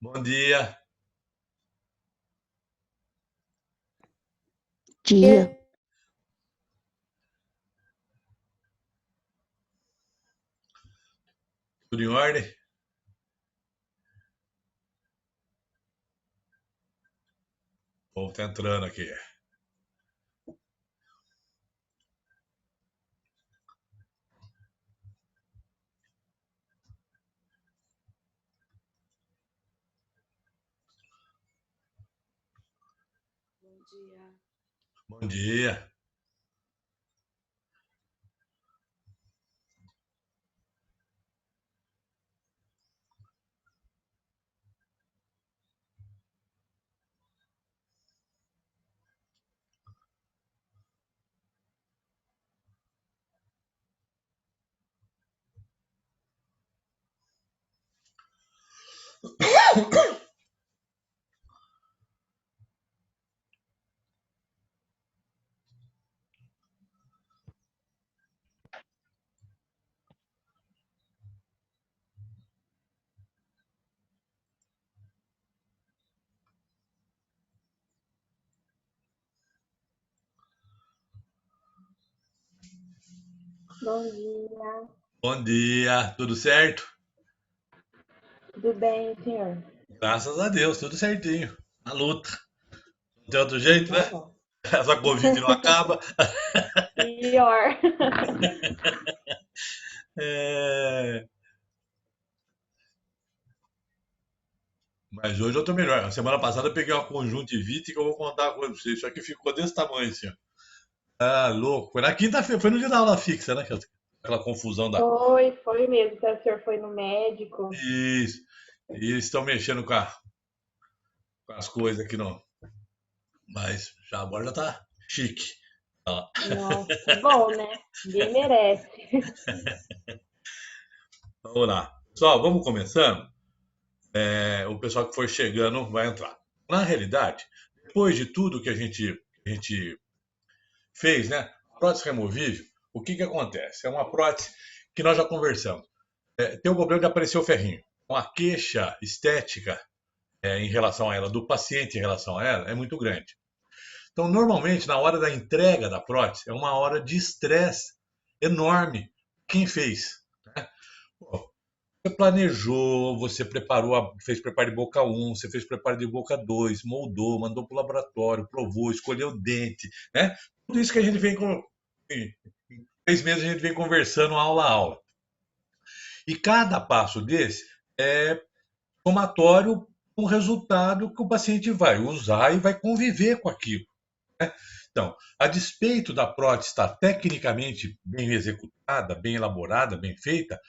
Bom dia, Dia. tudo em ordem? O povo tá entrando aqui. Bom dia. Bom dia. Bom dia. Bom dia, tudo certo? Tudo bem, senhor? Graças a Deus, tudo certinho. Na luta. Não tem outro Então jeito, tá né? bom. Essa Covid não acaba. Pior. É, Mas hoje eu tô melhor. A semana passada eu peguei uma conjuntivite que eu vou contar com vocês. Isso aqui ficou desse tamanho, assim, ó. Ah, louco. Foi na quinta-feira, foi no dia da aula fixa, né? Aquela confusão da. Foi mesmo. Que o senhor foi no médico. Isso. E eles estão mexendo com as coisas aqui, não. Mas já agora já tá chique. Ó. Nossa, que bom, né? Ninguém merece. Vamos lá. Pessoal, vamos começando. O pessoal que for chegando vai entrar. Na realidade, depois de tudo que a gente fez, né? Prótese removível, o que que acontece? É uma prótese que nós já conversamos. Tem o problema de aparecer o ferrinho. Então, a queixa estética em relação a ela, do paciente em relação a ela, é muito grande. Então, normalmente, na hora da entrega da prótese, é uma hora de estresse enorme. Quem fez? Né? Pô, você planejou, você preparou, fez preparo de boca um, você fez preparo de boca 2, moldou, mandou para o laboratório, provou, escolheu o dente, né? Tudo isso que a gente vem com. Em 3 meses a gente vem conversando aula a aula. E cada passo desse é somatório com o resultado que o paciente vai usar e vai conviver com aquilo. Né? Então, a despeito da prótese estar tecnicamente bem executada, bem elaborada, bem feita,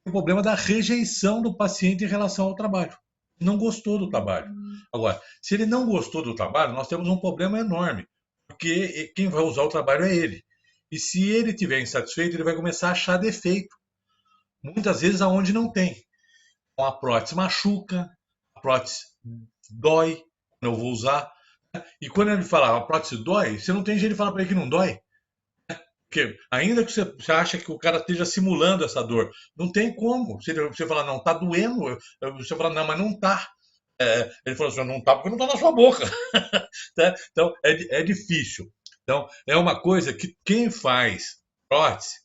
o problema da rejeição do paciente em relação ao trabalho. Não gostou do trabalho. Agora, se ele não gostou do trabalho, nós temos um problema enorme, porque quem vai usar o trabalho é ele. E se ele estiver insatisfeito, ele vai começar a achar defeito, muitas vezes aonde não tem. Então, a prótese machuca, a prótese dói quando eu vou usar. E quando ele fala a prótese dói, você não tem jeito de falar para ele que não dói. Porque ainda que você acha que o cara esteja simulando essa dor, não tem como. Se você falar, não, tá doendo, você fala, não, mas não tá. Ele falou assim, não tá porque não tá na sua boca. Tá? Então, é difícil. Então, é uma coisa que quem faz prótese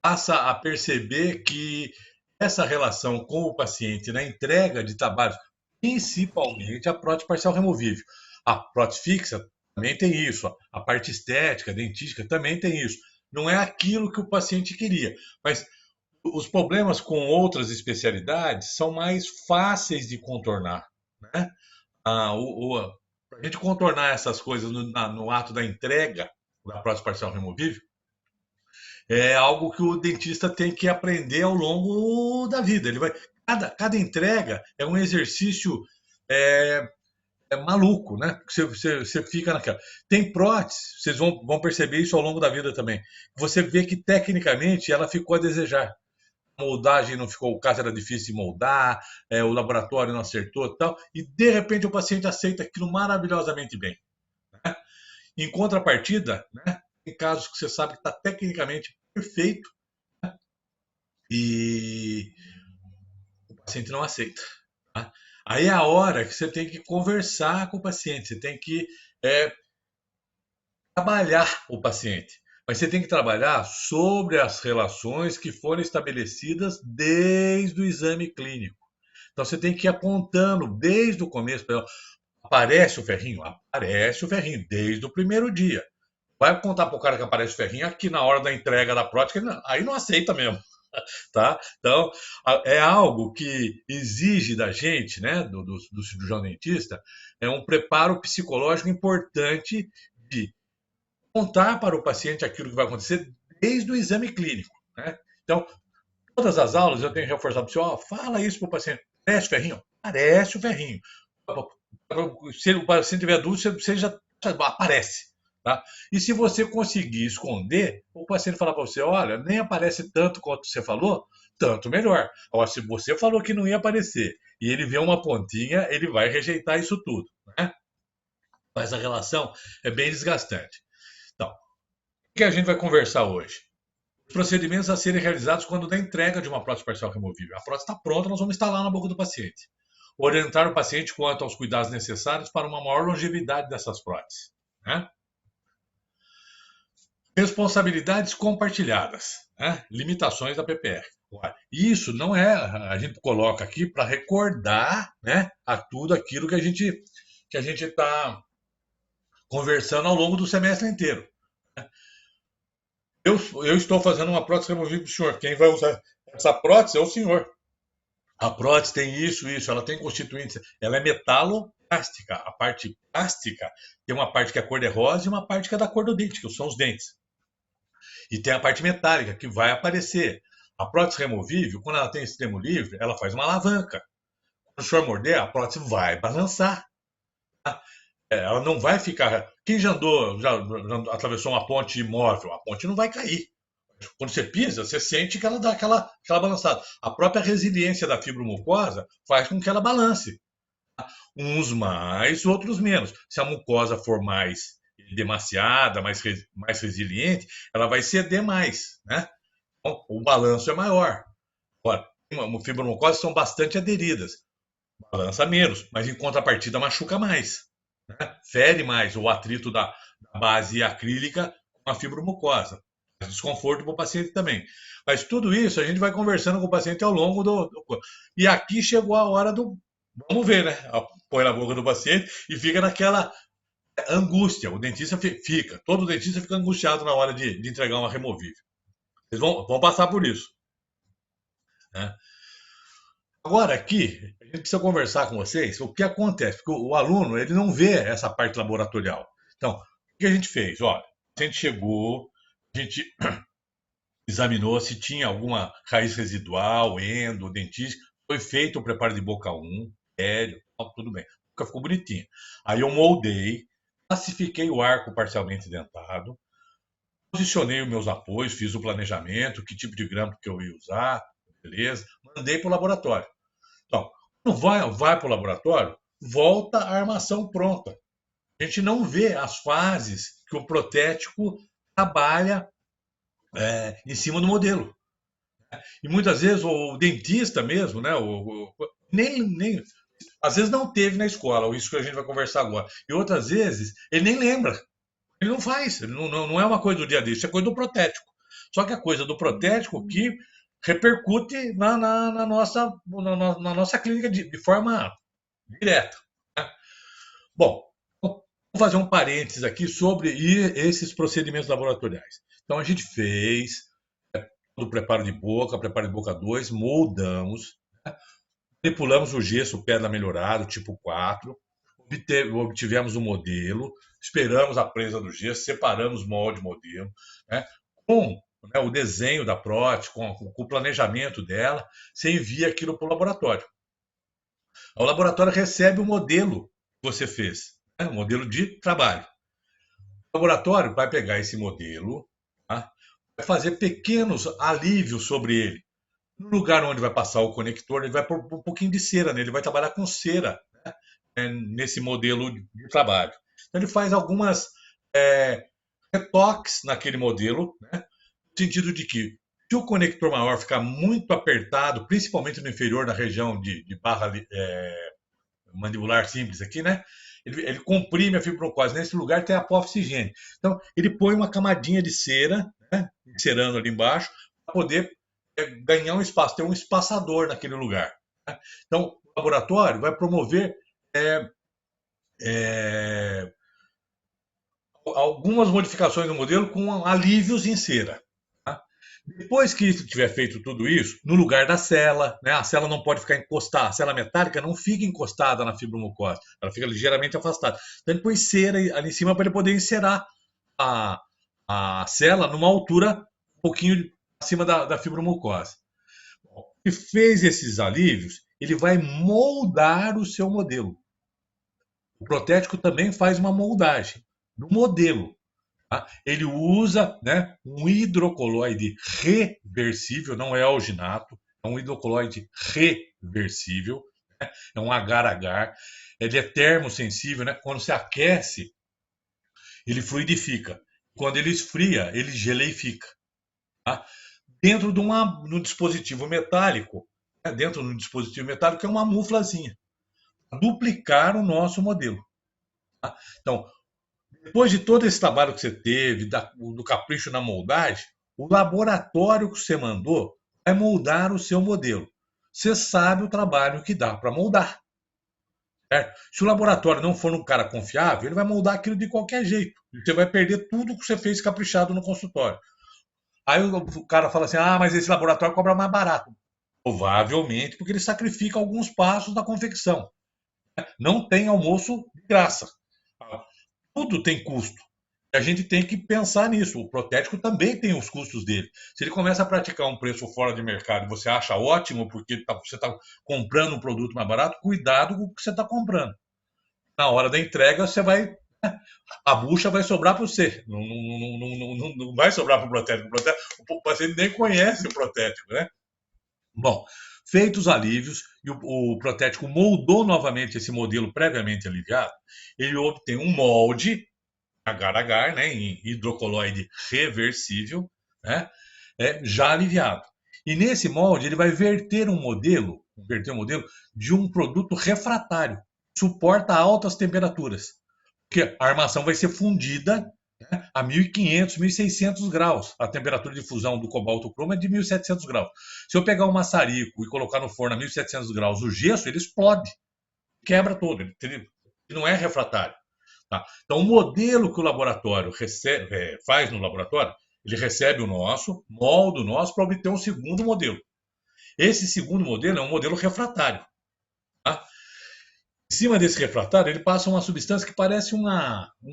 passa a perceber que essa relação com o paciente na entrega de trabalhos, principalmente a prótese parcial removível. A prótese fixa também tem isso, a parte estética, dentística também tem isso. Não é aquilo que o paciente queria, mas os problemas com outras especialidades são mais fáceis de contornar, né? Para a gente contornar essas coisas no ato da entrega da prótese parcial removível, é algo que o dentista tem que aprender ao longo da vida. Cada entrega é um exercício é, maluco, né? Você fica naquela. Tem prótese, vocês vão perceber isso ao longo da vida também. Você vê que tecnicamente ela ficou a desejar. A moldagem não ficou, o caso era difícil de moldar, o laboratório não acertou e tal, e de repente o paciente aceita aquilo maravilhosamente bem. Em contrapartida, né, tem casos que você sabe que está tecnicamente perfeito e paciente não aceita. Tá? Aí é a hora que você tem que conversar com o paciente, você tem que é, trabalhar o paciente. Mas você tem que trabalhar sobre as relações que foram estabelecidas desde o exame clínico. Então você tem que ir apontando desde o começo. Aparece o ferrinho? Aparece o ferrinho, desde o primeiro dia. Vai contar para o cara que aparece o ferrinho aqui na hora da entrega da prótese, aí não aceita mesmo. Tá? Então, é algo que exige da gente, né, do cirurgião dentista, é um preparo psicológico importante de contar para o paciente aquilo que vai acontecer desde o exame clínico. Né? Então, todas as aulas eu tenho que reforçar para o senhor, fala isso para o paciente. Parece o ferrinho? Parece o ferrinho. Se o paciente tiver dúvida, você já aparece. Tá? E se você conseguir esconder, o paciente falar para você, olha, nem aparece tanto quanto você falou, tanto melhor. Agora, se você falou que não ia aparecer e ele vê uma pontinha, ele vai rejeitar isso tudo. Né? Mas a relação é bem desgastante. Então, o que a gente vai conversar hoje? Os procedimentos a serem realizados quando da entrega de uma prótese parcial removível. A prótese está pronta, nós vamos instalar na boca do paciente. Orientar o paciente quanto aos cuidados necessários para uma maior longevidade dessas próteses. Né? Responsabilidades compartilhadas, né? Limitações da PPR. Isso não é, a gente coloca aqui para recordar, né, a tudo aquilo que a gente está conversando ao longo do semestre inteiro. Eu estou fazendo uma prótese removível para o senhor. Quem vai usar essa prótese é o senhor. A prótese tem isso, ela tem constituintes, ela é metaloplástica. A parte plástica tem uma parte que é cor-de-rosa e uma parte que é da cor do dente, que são os dentes. E tem a parte metálica, que vai aparecer. A prótese removível, quando ela tem extremo livre, ela faz uma alavanca. Quando o senhor morder, a prótese vai balançar. Tá? Ela não vai ficar. Quem já andou, já atravessou uma ponte imóvel, a ponte não vai cair. Quando você pisa, você sente que ela dá aquela balançada. A própria resiliência da fibromucosa faz com que ela balance. Uns mais, outros menos. Se a mucosa for mais demasiada, mais resiliente, ela vai ceder mais, né? Então, o balanço é maior. Agora, fibromucosas são bastante aderidas. Balança menos, mas em contrapartida machuca mais. Né? Fere mais o atrito da base acrílica com a fibromucosa. Desconforto para o paciente também. Mas tudo isso a gente vai conversando com o paciente ao longo do. E aqui chegou a hora do. Vamos ver, né? Põe na boca do paciente e fica naquela angústia. O dentista fica. Todo dentista fica angustiado na hora de entregar uma removível. Vocês vão passar por isso. Né? Agora aqui, a gente precisa conversar com vocês o que acontece, porque o aluno ele não vê essa parte laboratorial. Então, o que a gente fez? Olha, a gente chegou, a gente examinou se tinha alguma raiz residual, endo, dentística. Foi feito o preparo de boca 1, aéreo, tudo bem. A boca ficou bonitinha. Aí eu moldei, classifiquei o arco parcialmente dentado, posicionei os meus apoios, fiz o planejamento, que tipo de grampo que eu ia usar, beleza. Mandei para o laboratório. Então, quando vai para o laboratório, volta a armação pronta. A gente não vê as fases que o protético trabalha em cima do modelo. E muitas vezes o dentista mesmo, né, nem, às vezes não teve na escola, isso que a gente vai conversar agora. E outras vezes ele nem lembra, ele não faz, ele não é uma coisa do dia a dia, isso é coisa do protético. Só que a coisa do protético que repercute na nossa clínica de forma direta. Né? Bom, vamos fazer um parênteses aqui sobre esses procedimentos laboratoriais. Então, a gente fez do preparo de boca 2, moldamos, né? Manipulamos o gesso pedra melhorado, tipo 4, obtivemos o modelo, esperamos a presa do gesso, separamos molde modelo, né? Com né, o desenho da prótese, com o planejamento dela, você envia aquilo para o laboratório. O laboratório recebe o modelo que você fez, né? O modelo de trabalho. O laboratório vai pegar esse modelo, tá? Vai fazer pequenos alívios sobre ele. No lugar onde vai passar o conector, ele vai pôr um pouquinho de cera nele, ele vai trabalhar com cera, né, nesse modelo de trabalho. Então, ele faz algumas retoques naquele modelo, né, no sentido de que Se o conector maior ficar muito apertado, principalmente no inferior, na região de barra mandibular simples aqui, né? Ele comprime a fibromucosa. Nesse lugar tem a apófise higiênica. Então, ele põe uma camadinha de cera, né? Cerando ali embaixo, para poder ganhar um espaço, ter um espaçador naquele lugar. Né? Então, o laboratório vai promover algumas modificações no modelo com alívios em cera. Tá? Depois que tiver feito tudo isso, no lugar da cela, né, a cela não pode ficar encostada, a cela metálica não fica encostada na fibromucosa, ela fica ligeiramente afastada. Então ele põe cera ali em cima para ele poder encerar a, a cela numa altura um pouquinho acima da fibromucosa. E fez esses alívios, ele vai moldar o seu modelo. O protético também faz uma moldagem do modelo. Tá? Ele usa, né, um hidrocoloide reversível, não é alginato, é um hidrocoloide reversível, né? É um agar-agar. Ele é termosensível, né? Quando se aquece, ele fluidifica. Quando ele esfria, ele geleifica. Tá? Dentro de um dispositivo metálico, né? Dentro de um dispositivo metálico é uma muflazinha. Duplicar o nosso modelo. Tá? Então, depois de todo esse trabalho que você teve, do capricho na moldagem, o laboratório que você mandou vai moldar o seu modelo. Você sabe o trabalho que dá para moldar. Certo? Se o laboratório não for um cara confiável, ele vai moldar aquilo de qualquer jeito. Você vai perder tudo que você fez caprichado no consultório. Aí o cara fala assim: ah, mas esse laboratório cobra mais barato. Provavelmente, porque ele sacrifica alguns passos da confecção. Não tem almoço de graça. Tudo tem custo. E a gente tem que pensar nisso. O protético também tem os custos dele. Se ele começa a praticar um preço fora de mercado e você acha ótimo porque você está comprando um produto mais barato, cuidado com o que você está comprando. Na hora da entrega, você vai. A bucha vai sobrar para você. Não vai sobrar para o protético. O paciente nem conhece o protético, né? Bom, feitos os alívios e o protético moldou novamente esse modelo previamente aliviado, ele obtém um molde agar-agar, né, em hidrocoloide reversível, né, já aliviado. E nesse molde ele vai verter um modelo de um produto refratário, suporta altas temperaturas, porque a armação vai ser fundida, né, a 1500, 1600 graus. A temperatura de fusão do cobalto cromo é de 1700 graus. Se eu pegar um maçarico e colocar no forno a 1700 graus, o gesso ele explode, quebra todo, ele não é refratário. Tá? Então, o modelo que o laboratório faz no laboratório, ele recebe o nosso, molda o nosso para obter um segundo modelo. Esse segundo modelo é um modelo refratário. Tá? Em cima desse refratário, ele passa uma substância que parece um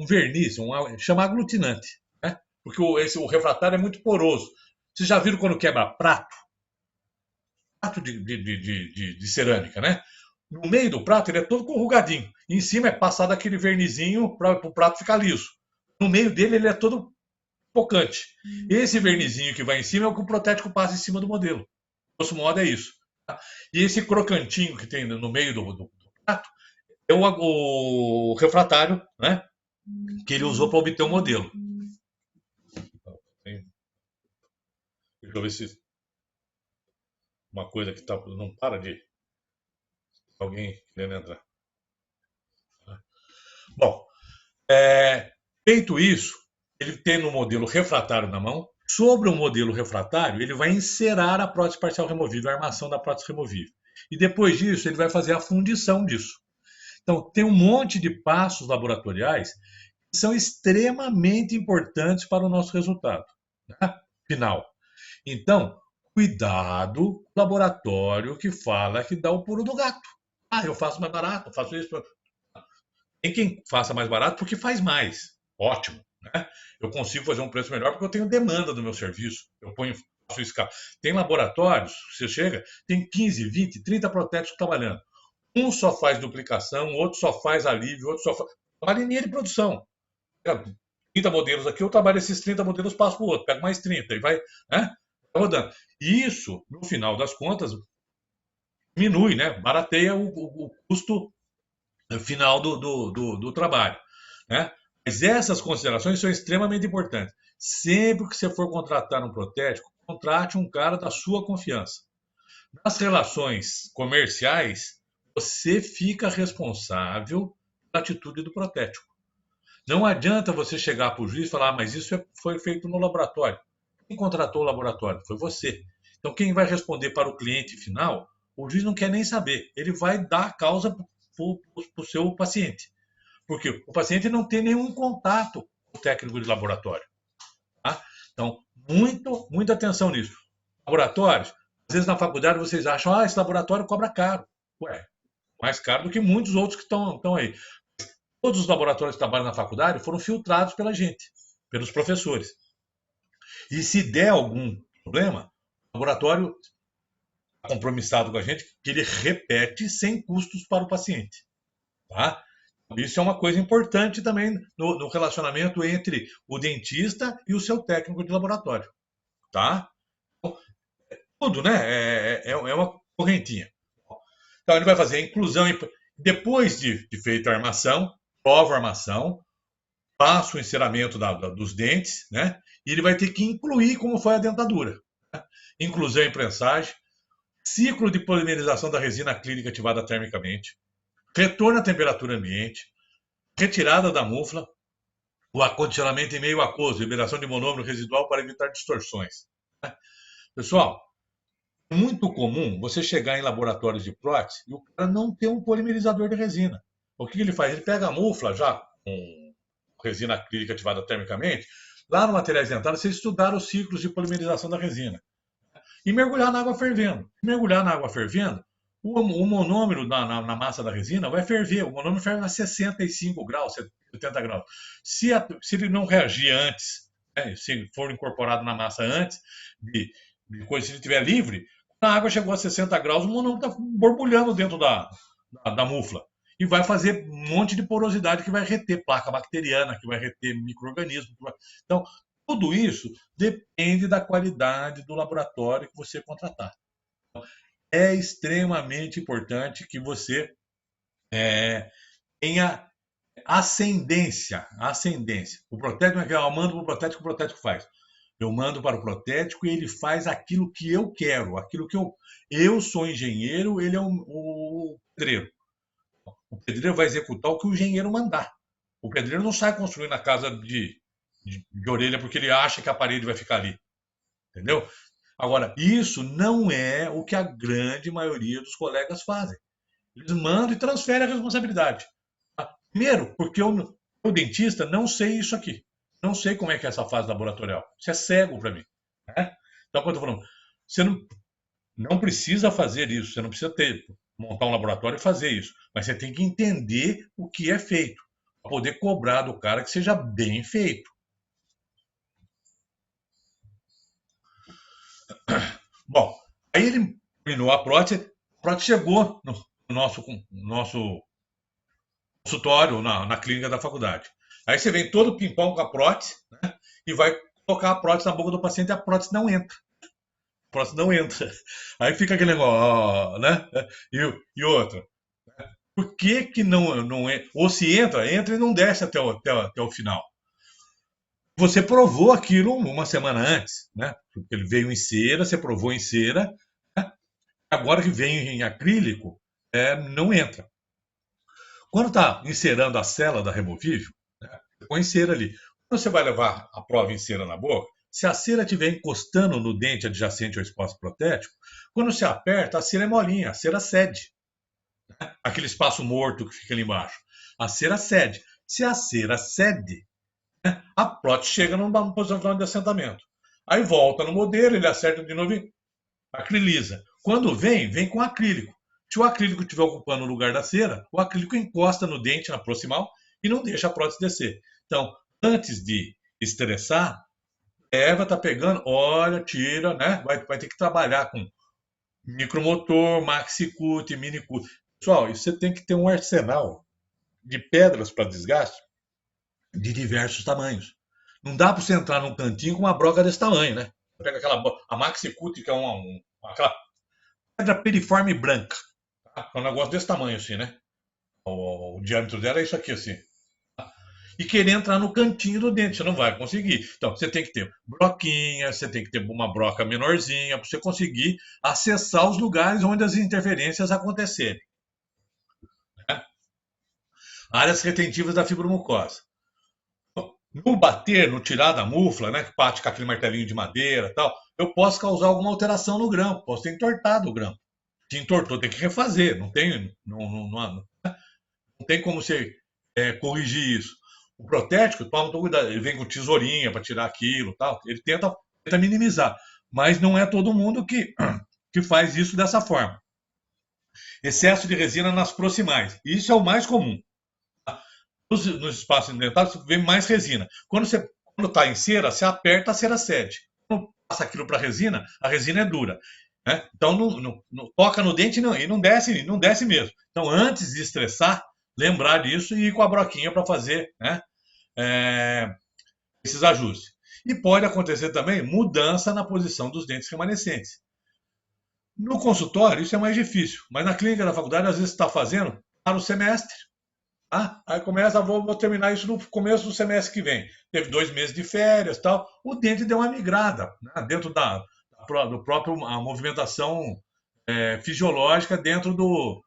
verniz, chama aglutinante. Né? Porque o refratário é muito poroso. Vocês já viram quando quebra prato? Prato de cerâmica, né? No meio do prato ele é todo corrugadinho. Em cima é passado aquele vernizinho para o prato ficar liso. No meio dele ele é todo pocante. Esse vernizinho que vai em cima é o que o protético passa em cima do modelo. Grosso modo é isso. Tá? E esse crocantinho que tem no meio do prato é o refratário, né? Que ele usou para obter o modelo. Deixa eu ver se uma coisa que não para de alguém querendo entrar. Bom, feito isso, ele tendo um modelo refratário na mão, sobre o modelo refratário, ele vai encerar a prótese parcial removível, a armação da prótese removível. E depois disso, ele vai fazer a fundição disso. Então, tem um monte de passos laboratoriais que são extremamente importantes para o nosso resultado, né? Final. Então, cuidado com o laboratório que fala que dá o pulo do gato. Ah, eu faço mais barato, eu faço isso. Tem quem faça mais barato porque faz mais. Ótimo. Né? Eu consigo fazer um preço melhor porque eu tenho demanda do meu serviço. Eu faço escala. Tem laboratórios, você chega, tem 15, 20, 30 protéticos trabalhando. Um só faz duplicação, outro só faz alívio, outro só faz. Trabalha em linha de produção. 30 modelos aqui, eu trabalho esses 30 modelos, passo para o outro, pego mais 30 e vai, né? Vai rodando. E isso, no final das contas, diminui, né? Barateia o custo final do trabalho. Né? Mas essas considerações são extremamente importantes. Sempre que você for contratar um protético, contrate um cara da sua confiança. Nas relações comerciais, você fica responsável pela atitude do protético. Não adianta você chegar para o juiz e falar, mas isso foi feito no laboratório. Quem contratou o laboratório? Foi você. Então, quem vai responder para o cliente final, o juiz não quer nem saber. Ele vai dar a causa para o seu paciente. Porque o paciente não tem nenhum contato com o técnico de laboratório. Tá? Então, muita atenção nisso. Laboratórios, às vezes na faculdade vocês acham, esse laboratório cobra caro. Ué, mais caro do que muitos outros que estão aí. Todos os laboratórios que trabalham na faculdade foram filtrados pela gente, pelos professores. E se der algum problema, o laboratório está compromissado com a gente que ele repete sem custos para o paciente. Tá? Isso é uma coisa importante também no relacionamento entre o dentista e o seu técnico de laboratório. Tá? Então, tudo, né? É uma correntinha. Então, ele vai fazer a inclusão. Depois de feita a armação, prova a armação, passa o enceramento dos dentes, né? E ele vai ter que incluir como foi a dentadura. Né? Inclusão e prensagem, ciclo de polimerização da resina clínica ativada termicamente, retorno à temperatura ambiente, retirada da mufla, o acondicionamento em meio aquoso, liberação de monômero residual para evitar distorções. Né? Pessoal, é muito comum você chegar em laboratórios de prótese e o cara não ter um polimerizador de resina. O que ele faz? Ele pega a mufla já com resina acrílica ativada termicamente, lá no materiais dentários, vocês estudaram os ciclos de polimerização da resina. E mergulhar na água fervendo. Mergulhar na água fervendo, o monômero na massa da resina vai ferver. O monômero ferve a 65 graus, 70 graus. Se ele não reagir antes, né, se for incorporado na massa antes, se ele estiver livre, quando a água chegou a 60 graus, o monômero está borbulhando dentro da mufla. E vai fazer um monte de porosidade que vai reter placa bacteriana, que vai reter micro-organismo. Então, tudo isso depende da qualidade do laboratório que você contratar. É extremamente importante que você tenha ascendência. O protético é que eu mando para o protético, o protético faz. Eu mando para o protético e ele faz aquilo que eu quero, aquilo que eu sou engenheiro, ele é o pedreiro. O pedreiro vai executar o que o engenheiro mandar. O pedreiro não sai construindo a casa de orelha porque ele acha que a parede vai ficar ali. Entendeu? Agora, isso não é o que a grande maioria dos colegas fazem. Eles mandam e transferem a responsabilidade. Primeiro, porque o dentista não sei isso aqui. Não sei como é que é essa fase laboratorial. Isso é cego para mim. Né? Então, quando eu estou falando, você não precisa fazer isso. Você não precisa montar um laboratório e fazer isso. Mas você tem que entender o que é feito. Para poder cobrar do cara que seja bem feito. Bom, aí ele terminou a prótese chegou no nosso consultório, na clínica da faculdade. Aí você vem todo pimpão com a prótese, né, e vai colocar a prótese na boca do paciente e a prótese não entra. A prótese não entra. Aí fica aquele negócio, né? E outra. Por que não é? Ou se entra e não desce até o final. Você provou aquilo uma semana antes, né? Ele veio em cera, você provou em cera, né? Agora que vem em acrílico, não entra. Quando está encerando a cela da removível, né, você põe cera ali. Quando você vai levar a prova em cera na boca, se a cera estiver encostando no dente adjacente ao espaço protético, quando você aperta, a cera é molinha, a cera cede. Né? Aquele espaço morto que fica ali embaixo. A cera cede. Se a cera cede, a prótese chega numa posição final de assentamento. Aí volta no modelo, ele acerta de novo e acriliza. Quando vem com acrílico. Se o acrílico estiver ocupando o lugar da cera, o acrílico encosta no dente, na proximal, e não deixa a prótese descer. Então, antes de estressar, Eva tá pegando, olha, tira, né? Vai ter que trabalhar com micromotor, maxi-cut, mini-cut. Pessoal, você tem que ter um arsenal de pedras para desgaste de diversos tamanhos. Não dá para você entrar num cantinho com uma broca desse tamanho, né? Pega a maxi-cut, que é aquela pedra piriforme branca. Tá? É um negócio desse tamanho assim, né? O diâmetro dela é isso aqui assim. Tá? e querer entrar no cantinho do dente. Você não vai conseguir. Então, você tem que ter broquinha, você tem que ter uma broca menorzinha para você conseguir acessar os lugares onde as interferências acontecerem. Né? Áreas retentivas da fibromucosa. No bater, no tirar da mufla, né, que bate com aquele martelinho de madeira e tal, eu posso causar alguma alteração no grampo, posso ter entortado o grampo. Se entortou, tem que refazer, não tem como você corrigir isso. O protético, toma todo cuidado, ele vem com tesourinha para tirar aquilo, tal. Ele tenta minimizar, mas não é todo mundo que faz isso dessa forma. Excesso de resina nas proximais, isso é o mais comum. Nos espaços dentários vem mais resina. Quando está em cera, você aperta, a cera cede. Quando passa aquilo para a resina é dura. Né? Então toca no dente e não desce mesmo. Então, antes de estressar, lembrar disso e ir com a broquinha para fazer, né, esses ajustes. E pode acontecer também mudança na posição dos dentes remanescentes. No consultório, isso é mais difícil, mas na clínica da faculdade, às vezes está fazendo para o semestre. Aí começa, vou terminar isso no começo do semestre que vem. Teve 2 meses de férias, tal. O dente deu uma migrada, né, dentro do próprio a movimentação fisiológica dentro do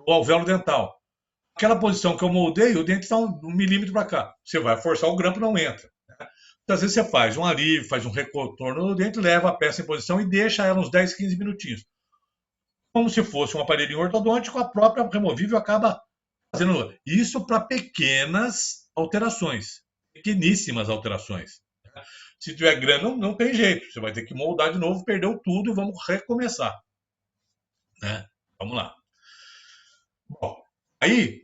alvéolo dental. Aquela posição que eu moldei, o dente está 1 milímetro para cá. Você vai forçar, o grampo não entra. Né? Então, às vezes você faz um alívio, faz um recontorno do dente, leva a peça em posição e deixa ela uns 10, 15 minutinhos. Como se fosse um aparelhinho ortodôntico, a própria removível acaba fazendo isso para pequenas alterações, pequeníssimas alterações. Se tiver grande, não tem jeito. Você vai ter que moldar de novo, perdeu tudo e vamos recomeçar. Né? Vamos lá. Bom, aí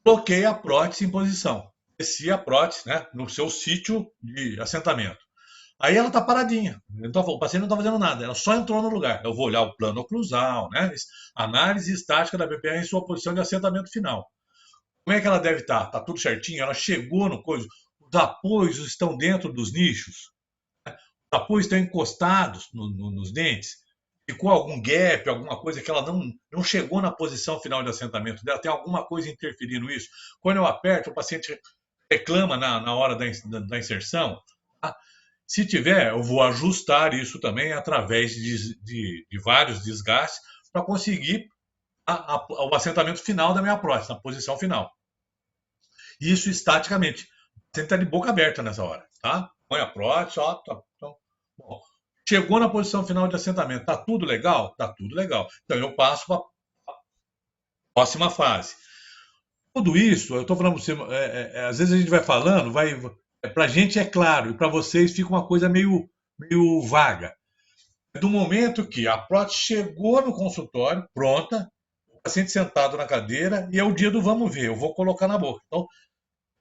coloquei a prótese em posição. Desci a prótese, né, no seu sítio de assentamento. Aí ela está paradinha. O paciente não está fazendo nada, ela só entrou no lugar. Eu vou olhar o plano oclusal, né? Análise estática da BPR em sua posição de assentamento final. Como é que ela deve estar? Está tudo certinho? Ela chegou no coisa. Os apoios estão dentro dos nichos? Os apoios estão encostados nos dentes? Ficou algum gap, alguma coisa que ela não chegou na posição final de assentamento dela? Tem alguma coisa interferindo isso? Quando eu aperto, o paciente reclama na hora da inserção. Tá? Se tiver, eu vou ajustar isso também através de vários desgastes para conseguir o assentamento final da minha prótese, na posição final. Isso estaticamente. Você está de boca aberta nessa hora, tá? Põe a prótese, ó, tá, bom. Chegou na posição final de assentamento, tá tudo legal? Tá tudo legal. Então eu passo para a próxima fase. Tudo isso, eu estou falando para você, às vezes a gente vai falando, para a gente é claro, e para vocês fica uma coisa meio vaga. Do momento que a prótese chegou no consultório, pronta, o paciente sentado na cadeira, e é o dia do vamos ver, eu vou colocar na boca. Então,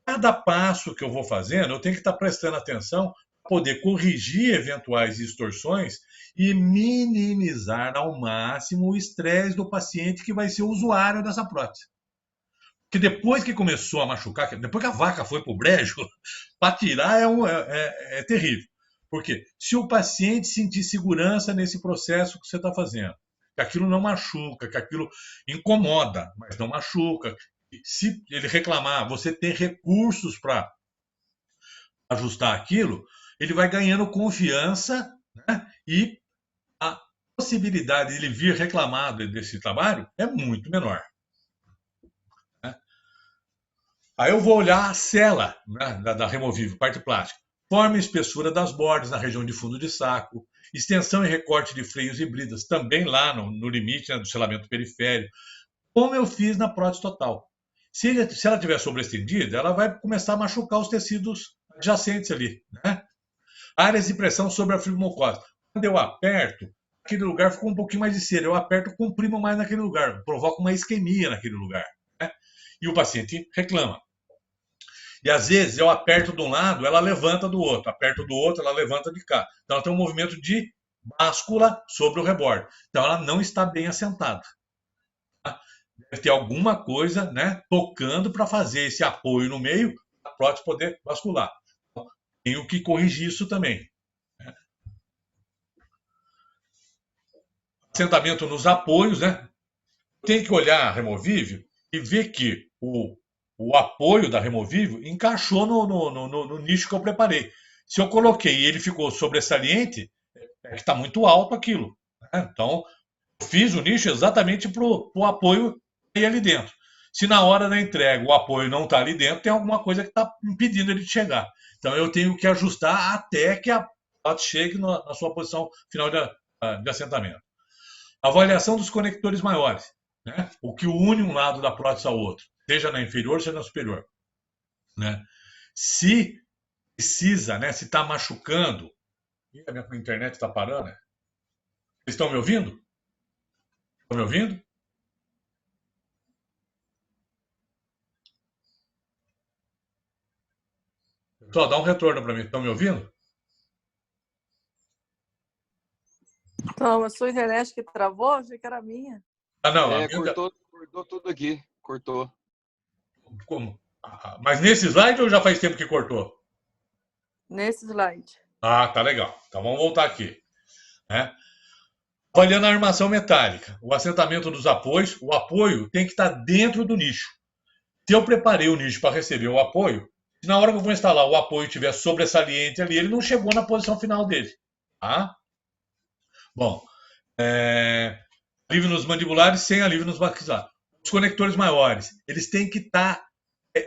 cada passo que eu vou fazendo, eu tenho que estar prestando atenção para poder corrigir eventuais distorções e minimizar ao máximo o estresse do paciente que vai ser o usuário dessa prótese. Porque depois que começou a machucar, depois que a vaca foi para o brejo, para tirar é terrível. Porque se o paciente sentir segurança nesse processo que você está fazendo, que aquilo não machuca, que aquilo incomoda, mas não machuca, se ele reclamar, você tem recursos para ajustar aquilo, ele vai ganhando confiança, né? E a possibilidade de ele vir reclamar desse trabalho é muito menor. Né? Aí eu vou olhar a cela, né, da removível, parte plástica. Forma e espessura das bordas na região de fundo de saco, extensão e recorte de freios e bridas, também lá no limite, né, do selamento periférico, como eu fiz na prótese total. Se ela estiver sobreestendida, ela vai começar a machucar os tecidos adjacentes ali. Né? Áreas de pressão sobre a fibromucosa. Quando eu aperto, aquele lugar ficou um pouquinho mais de cera. Eu aperto, comprimo mais naquele lugar, provoca uma isquemia naquele lugar. Né? E o paciente reclama. E às vezes eu aperto de um lado, ela levanta do outro. Aperto do outro, ela levanta de cá. Então ela tem um movimento de báscula sobre o reborde. Então ela não está bem assentada. Deve ter alguma coisa, né, tocando para fazer esse apoio no meio, para a prótese poder bascular. Então, tenho que corrigir isso também. Né? Assentamento nos apoios, né? Tem que olhar a removível e ver que o apoio da removível encaixou no nicho que eu preparei. Se eu coloquei e ele ficou sobressalente, é que está muito alto aquilo. Né? Então, eu fiz o nicho exatamente para o apoio ir ali dentro. Se na hora da entrega o apoio não está ali dentro, tem alguma coisa que está impedindo ele de chegar. Então, eu tenho que ajustar até que a prótese chegue na sua posição final de assentamento. Avaliação dos conectores maiores, né? O que une um lado da prótese ao outro, seja na inferior, seja na superior. Né? Se precisa, né? Se está machucando. Ih, a minha internet está parando, né? Vocês estão me ouvindo? Estão me ouvindo? Só dá um retorno para mim. Estão me ouvindo? Então, a sua internet que travou, achei que era a minha. Ah, não. É, cortou tudo aqui. Cortou. Como? Mas nesse slide ou já faz tempo que cortou? Nesse slide. Ah, tá legal. Então vamos voltar aqui. Né? Avaliando a armação metálica, o assentamento dos apoios, o apoio tem que estar dentro do nicho. Se eu preparei o nicho para receber o apoio, se na hora que eu vou instalar o apoio estiver sobressaliente ali, ele não chegou na posição final dele. Tá? Bom, alívio nos mandibulares sem alívio nos maxilares. Os conectores maiores, eles têm que estar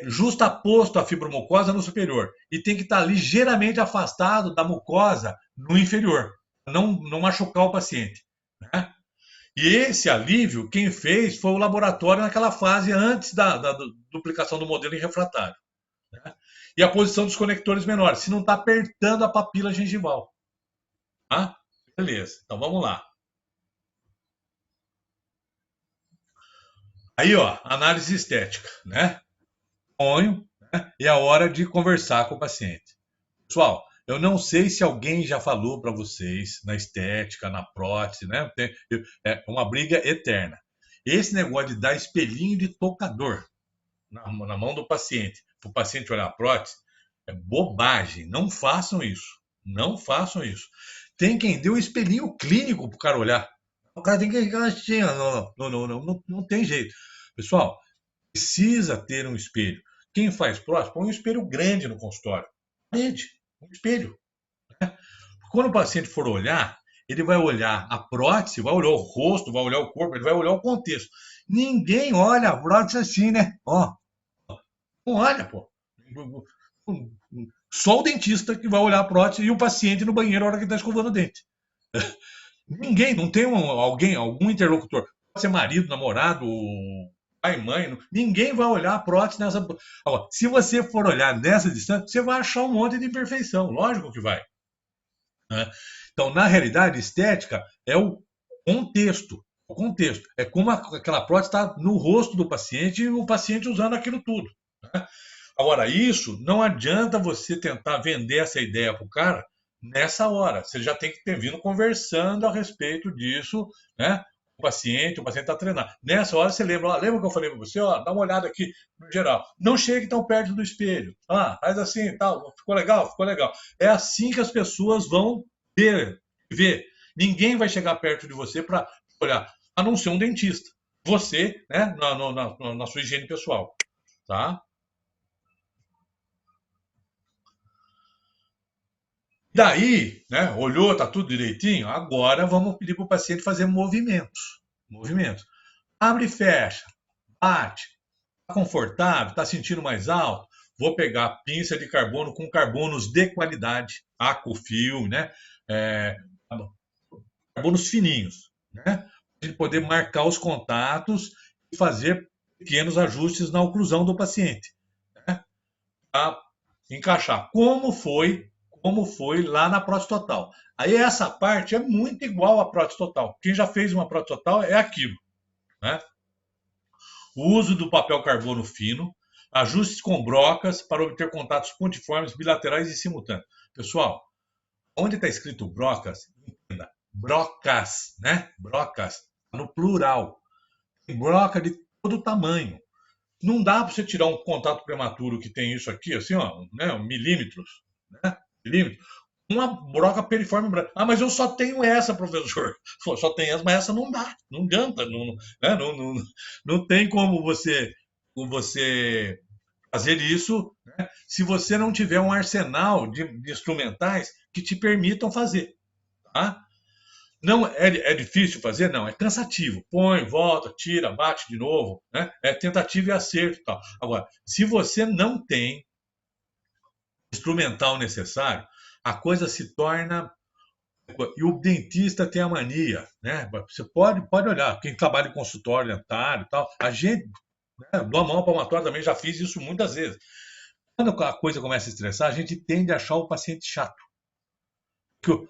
justaposto à fibromucosa no superior e tem que estar ligeiramente afastado da mucosa no inferior, não machucar o paciente. Né? E esse alívio, quem fez foi o laboratório naquela fase antes da duplicação do modelo em refratário. Né? E a posição dos conectores menores, se não está apertando a papila gengival. Tá? Beleza, então vamos lá. Aí, ó, análise estética, né? Ponho, né? E é a hora de conversar com o paciente. Pessoal, eu não sei se alguém já falou para vocês na estética, na prótese, né? É uma briga eterna. Esse negócio de dar espelhinho de tocador na mão do paciente, para o paciente olhar a prótese, é bobagem. Não façam isso. Não façam isso. Tem quem dê o espelhinho clínico para o cara olhar. O cara tem que ficar assim, não tem jeito. Pessoal, precisa ter um espelho. Quem faz prótese, põe um espelho grande no consultório. Parede, um espelho. Quando o paciente for olhar, ele vai olhar a prótese, vai olhar o rosto, vai olhar o corpo, ele vai olhar o contexto. Ninguém olha a prótese assim, né? Ó, não olha, pô. Só o dentista que vai olhar a prótese e o paciente no banheiro na hora que está escovando o dente. Ninguém, não tem algum interlocutor. Pode ser marido, namorado, pai, mãe. Ninguém vai olhar a prótese nessa. Agora, se você for olhar nessa distância, você vai achar um monte de imperfeição. Lógico que vai. Né? Então, na realidade, estética é o contexto. O contexto. É como aquela prótese está no rosto do paciente e o paciente usando aquilo tudo. Né? Agora, isso não adianta você tentar vender essa ideia para o cara nessa hora. Você já tem que ter vindo conversando a respeito disso, né? O paciente está treinando. Nessa hora você lembra, ó, lembra que eu falei para você, ó, dá uma olhada aqui no geral. Não chegue tão perto do espelho. Ah, faz assim, tal, ficou legal, ficou legal. É assim que as pessoas vão ver. Ninguém vai chegar perto de você para olhar, a não ser um dentista. Você, né, na sua higiene pessoal, tá? Daí, né, olhou, tá tudo direitinho, agora vamos pedir para o paciente fazer movimentos. Movimentos. Abre e fecha, bate, está confortável, está sentindo mais alto. Vou pegar pinça de carbono com carbonos de qualidade, Acufilme, né? Carbonos fininhos, né? Para a gente poder marcar os contatos e fazer pequenos ajustes na oclusão do paciente, né? Para encaixar. Como foi lá na prótese total. Aí essa parte é muito igual à prótese total. Quem já fez uma prótese total é aquilo. Né? O uso do papel carbono fino, ajustes com brocas para obter contatos pontiformes, bilaterais e simultâneos. Pessoal, onde está escrito brocas, entenda, brocas, né? Brocas, no plural. Tem broca de todo tamanho. Não dá para você tirar um contato prematuro que tem isso aqui, assim, ó, né? Milímetros, né? Uma broca periforme branca. Ah, mas eu só tenho essa, professor. Só tem essa, mas essa não dá. Não adianta. Não tem como você fazer isso, né, se você não tiver um arsenal de instrumentais que te permitam fazer. Tá? Não é difícil fazer? Não, é cansativo. Põe, volta, tira, bate de novo. Né? É tentativa e acerto. Tal. Agora, se você não tem instrumental necessário, a coisa se torna. E o dentista tem a mania, né? Você pode olhar, quem trabalha em consultório dentário e tal, a gente, né, dou a mão palmatória também, já fiz isso muitas vezes. Quando a coisa começa a estressar, a gente tende a achar o paciente chato.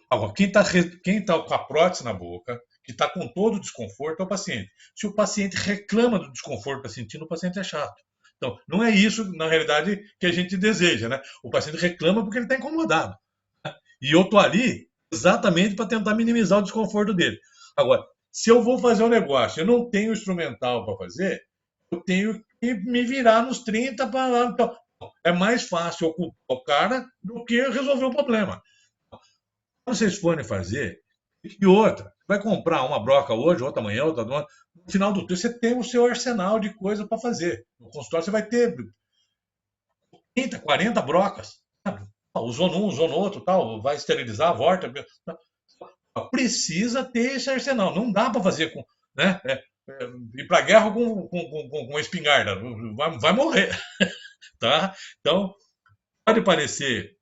Agora, quem tá com a prótese na boca, que está com todo o desconforto, é o paciente. Se o paciente reclama do desconforto que está sentindo, o paciente é chato. Então, não é isso, na realidade, que a gente deseja, né? O paciente reclama porque ele está incomodado. Né? E eu estou ali exatamente para tentar minimizar o desconforto dele. Agora, se eu vou fazer um negócio, eu não tenho instrumental para fazer, eu tenho que me virar nos 30 para. Então, é mais fácil ocupar o cara do que resolver o problema. Quando vocês forem fazer, e outra, vai comprar uma broca hoje, outra amanhã, outra no final do dia, você tem o seu arsenal de coisa para fazer. No consultório você vai ter 30, 40 brocas. Usou num, usou no outro, tal, vai esterilizar, volta. Precisa ter esse arsenal. Não dá para fazer com. Né, ir para a guerra com uma espingarda. Vai morrer. Tá? Então, pode parecer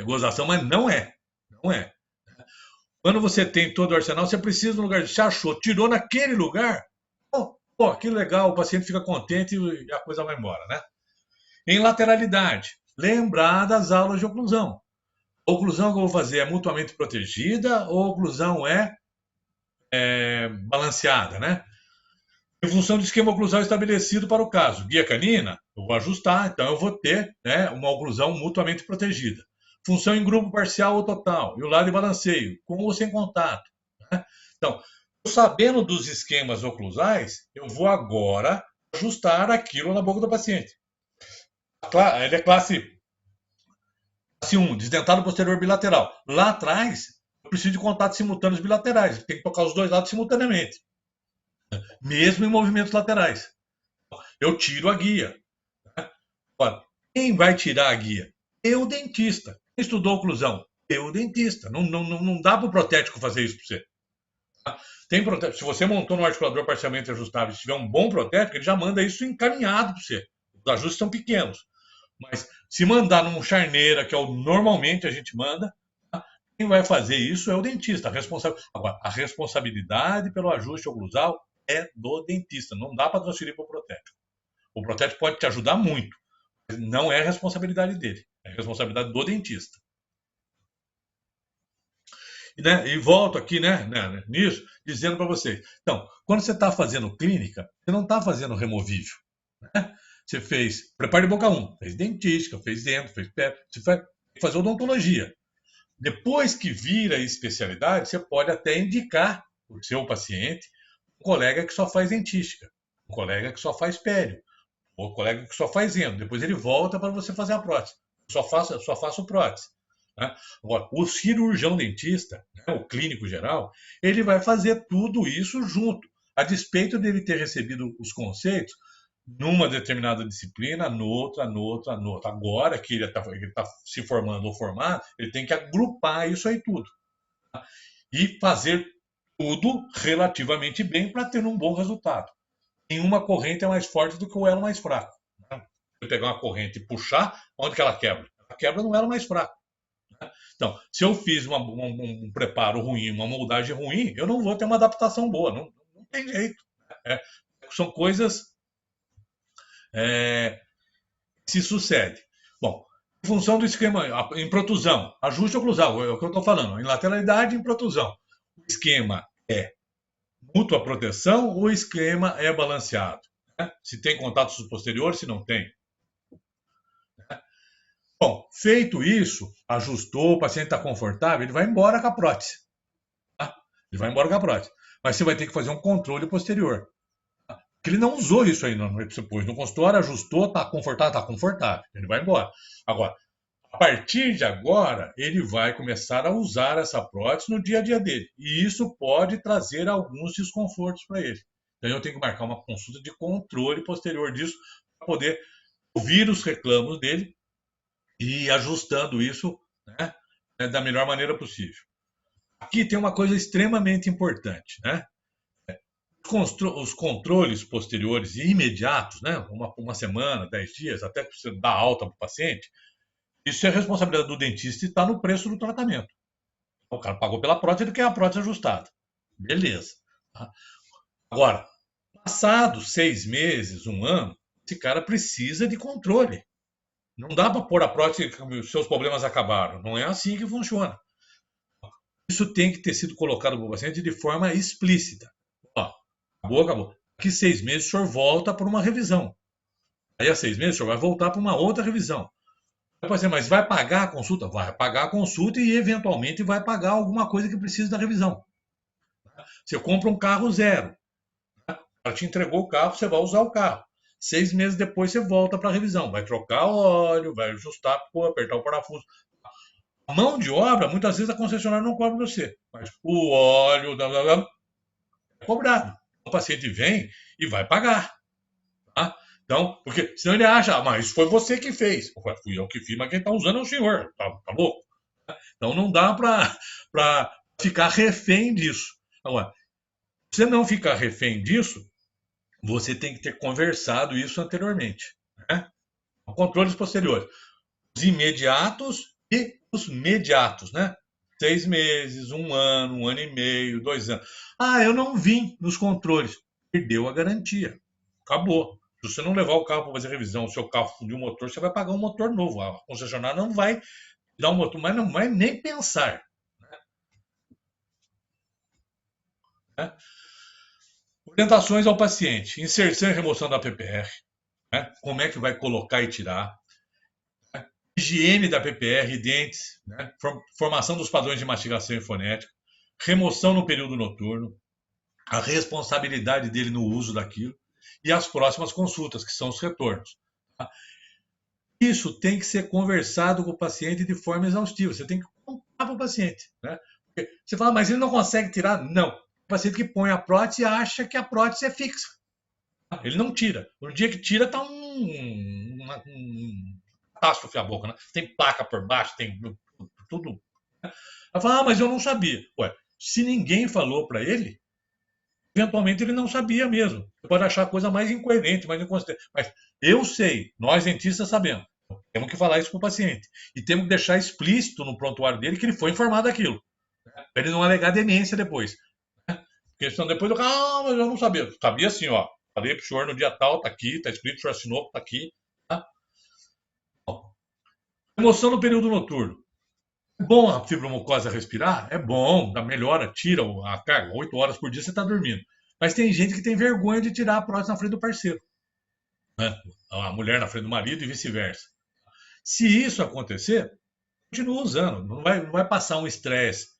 gozação, mas não é. Não é. Quando você tem todo o arsenal, você precisa de um lugar. Você achou, tirou naquele lugar, pô, que legal, o paciente fica contente e a coisa vai embora, né? Em lateralidade, lembrar das aulas de oclusão. A oclusão que eu vou fazer é mutuamente protegida ou a oclusão é balanceada, né? Em função do esquema oclusal estabelecido para o caso. Guia canina, eu vou ajustar, então eu vou ter, né, uma oclusão mutuamente protegida. Função em grupo parcial ou total, e o lado de balanceio, com ou sem contato. Né? Então, sabendo dos esquemas oclusais, eu vou agora ajustar aquilo na boca do paciente. Ele é classe 1, desdentado posterior bilateral. Lá atrás, eu preciso de contatos simultâneos bilaterais, tem que tocar os dois lados simultaneamente, mesmo em movimentos laterais. Eu tiro a guia. Agora, quem vai tirar a guia? Eu, dentista. Quem estudou oclusão? Eu, dentista. Não dá para o protético fazer isso para você. Tá? Tem protético. Se você montou um articulador parcialmente ajustável e tiver um bom protético, ele já manda isso encaminhado para você. Os ajustes são pequenos. Mas se mandar num charneira, que é o normalmente a gente manda, tá? Quem vai fazer isso é o dentista. Agora, a responsabilidade pelo ajuste oclusal é do dentista. Não dá para transferir para o protético. O protético pode te ajudar muito. Não é responsabilidade dele, é responsabilidade do dentista. E volto aqui, nisso, dizendo para vocês. Então, quando você está fazendo clínica, você não está fazendo removível. Né? Você fez preparo de boca 1, fez dentística, fez dentro, fez pé, você vai fazer odontologia. Depois que vira especialidade, você pode até indicar para o seu paciente um colega que só faz dentística, um colega que só faz pério, o colega que só faz endo, depois ele volta para você fazer a prótese. Só faço prótese. Né? Agora, o cirurgião dentista, né, o clínico geral, ele vai fazer tudo isso junto, a despeito dele ter recebido os conceitos numa determinada disciplina, noutra. Agora que ele está se formando ou formado, ele tem que agrupar isso aí tudo. Tá? E fazer tudo relativamente bem para ter um bom resultado. Nenhuma corrente é mais forte do que o elo mais fraco. Né? Se eu pegar uma corrente e puxar, onde que ela quebra? Ela quebra no elo mais fraco. Né? Então, se eu fiz um preparo ruim, uma moldagem ruim, eu não vou ter uma adaptação boa. Não tem jeito. São coisas que se sucedem. Bom, em função do esquema, em protusão, ajuste oclusal, é o que eu estou falando. Em lateralidade, em protusão. O esquema é mútua proteção ou o esquema é balanceado? Né? Se tem contatos posteriores, se não tem. Né? Bom, feito isso, ajustou, o paciente está confortável, ele vai embora com a prótese. Tá? Ele vai embora com a prótese. Mas você vai ter que fazer um controle posterior. Tá? Porque ele não usou isso aí, não. Você pôs no consultório, ajustou, está confortável. Ele vai embora. Agora, a partir de agora, ele vai começar a usar essa prótese no dia a dia dele. E isso pode trazer alguns desconfortos para ele. Então, eu tenho que marcar uma consulta de controle posterior disso para poder ouvir os reclamos dele e ir ajustando isso, né, da melhor maneira possível. Aqui tem uma coisa extremamente importante, né? Os controles posteriores e imediatos, né? Uma semana, 10 dias, até que você dá alta para o paciente, isso é responsabilidade do dentista e está no preço do tratamento. O cara pagou pela prótese, ele quer a prótese ajustada. Beleza. Tá? Agora, passados 6 meses, 1 ano, esse cara precisa de controle. Não dá para pôr a prótese e os seus problemas acabaram. Não é assim que funciona. Isso tem que ter sido colocado para o paciente de forma explícita. Ó, acabou. Daqui 6 meses o senhor volta para uma revisão. Aí a 6 meses o senhor vai voltar para uma outra revisão. Mas vai pagar a consulta? Vai pagar a consulta e eventualmente vai pagar alguma coisa que precisa da revisão. Você compra um carro zero. O cara te entregou o carro, você vai usar o carro. 6 meses depois você volta para a revisão. Vai trocar óleo, vai ajustar, apertar o parafuso. A mão de obra, muitas vezes a concessionária não cobra você. Mas o óleo é cobrado. O paciente vem e vai pagar. Tá? Então, porque senão ele acha, mas isso foi você que fez. Fui eu que fiz, mas quem está usando é o senhor. Tá louco? Então não dá para ficar refém disso. Agora, se você não ficar refém disso, você tem que ter conversado isso anteriormente. Né? Controles posteriores. Os imediatos e os mediatos, né? 6 meses, 1 ano, 1 ano e meio, 2 anos. Eu não vim nos controles. Perdeu a garantia. Acabou. Se você não levar o carro para fazer revisão, o seu carro fundiu o motor, você vai pagar um motor novo. A concessionária não vai dar um motor, mas não vai nem pensar. Né? Orientações ao paciente. Inserção e remoção da PPR. Né? Como é que vai colocar e tirar. Né? Higiene da PPR, dentes. Né? Formação dos padrões de mastigação e fonética. Remoção no período noturno. A responsabilidade dele no uso daquilo. E as próximas consultas, que são os retornos. Tá? Isso tem que ser conversado com o paciente de forma exaustiva. Você tem que contar para o paciente. Né? Porque você fala, mas ele não consegue tirar? Não. O paciente que põe a prótese acha que a prótese é fixa. Ele não tira. No dia que tira, está uma catástrofe a boca. Né? Tem placa por baixo, tem tudo. Ela fala, mas eu não sabia. Ué, se ninguém falou para ele, eventualmente ele não sabia mesmo. Você pode achar a coisa mais incoerente, mais inconsistente. Mas eu sei, nós dentistas sabemos. Temos que falar isso para o paciente. E temos que deixar explícito no prontuário dele que ele foi informado daquilo. Para ele não alegar demência depois. Porque senão depois eu falo, mas eu não sabia. Sabia sim, ó. Falei para o senhor no dia tal, está aqui, está escrito, o senhor assinou, está aqui. Tá? Remoção no período noturno. É bom a fibromucosa respirar? É bom, melhora, tira a carga. 8 horas por dia você está dormindo. Mas tem gente que tem vergonha de tirar a prótese na frente do parceiro. Né? A mulher na frente do marido e vice-versa. Se isso acontecer, continua usando. Não vai passar um estresse.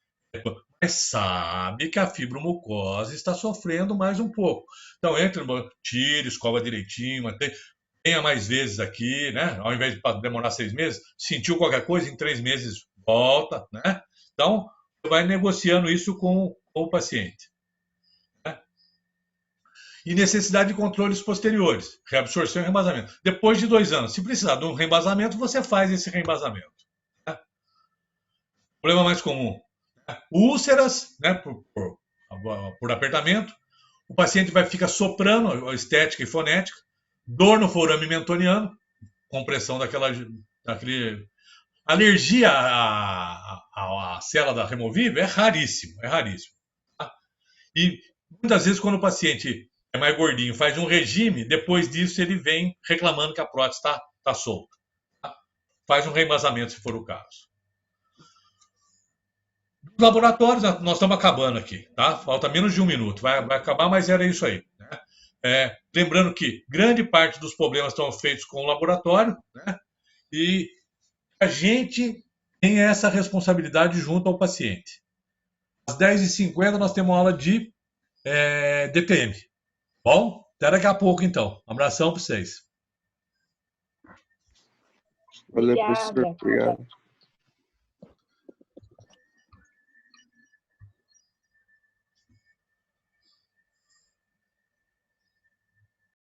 Mas sabe que a fibromucosa está sofrendo mais um pouco. Então, tira, escova direitinho, tenha mais vezes aqui, né? Ao invés de demorar 6 meses, sentiu qualquer coisa, em 3 meses volta, né? Então, você vai negociando isso com o paciente. Né? E necessidade de controles posteriores, reabsorção e reembasamento. Depois de 2 anos, se precisar de um reembasamento, você faz esse reembasamento. Né? Problema mais comum. Úlceras, né, por apertamento, o paciente vai ficar soprando, estética e fonética, dor no forame mentoniano, compressão daquele... Alergia à célula removível é raríssimo, Tá? E muitas vezes quando o paciente é mais gordinho, faz um regime, depois disso ele vem reclamando que a prótese está solta. Tá? Faz um reembasamento se for o caso. Os laboratórios, nós estamos acabando aqui, tá? Falta menos de 1 minuto, vai acabar, mas era isso aí. Né? Lembrando que grande parte dos problemas estão feitos com o laboratório, né? E a gente tem essa responsabilidade junto ao paciente. Às 10h50 nós temos uma aula de DTM. Bom, até daqui a pouco então. Um abração para vocês. Valeu, professor. Obrigado.